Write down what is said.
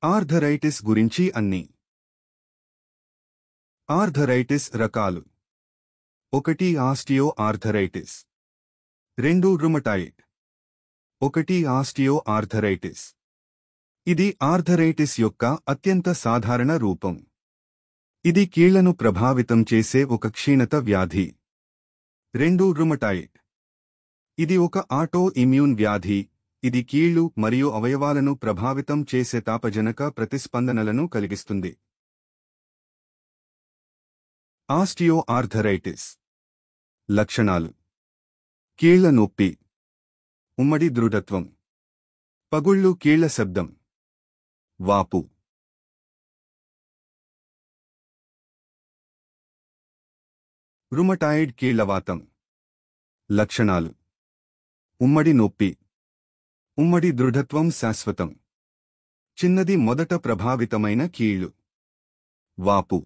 Arthritis గురించి అన్ని. Arthritis రకాలు. 1 osteo arthritis. 2 rheumatoid. 1 osteo arthritis. ఇది ఆర్థరైటిస్ యొక్క అత్యంత సాధారణ రూపం. ఇది కీళ్లను ప్రభావితం చేసే ఒక క్షీణత వ్యాధి. 2 రుమటాయిడ్. ఇది ఒక ఆటో ఇమ్యూన్ వ్యాధి. ఇది కీళ్లు మరియు అవయవాలను ప్రభావితం చేసే తాపజనక ప్రతిస్పందనలను కలిగిస్తుంది. ఆస్టియో ఆర్థరైటిస్ లక్షణాలు: కీళ్ల నొప్పి, ఉమ్మడి దృఢత్వం, పగుళ్లు, కీళ్ల శబ్దం, వాపు. రుమటాయిడ్ కీళ్లవాతం లక్షణాలు: ఉమ్మడి నొప్పి, ఉమ్మడి దృఢత్వం శాశ్వతం, చిన్నది మొదట ప్రభావితమైన కీళ్లు, వాపు.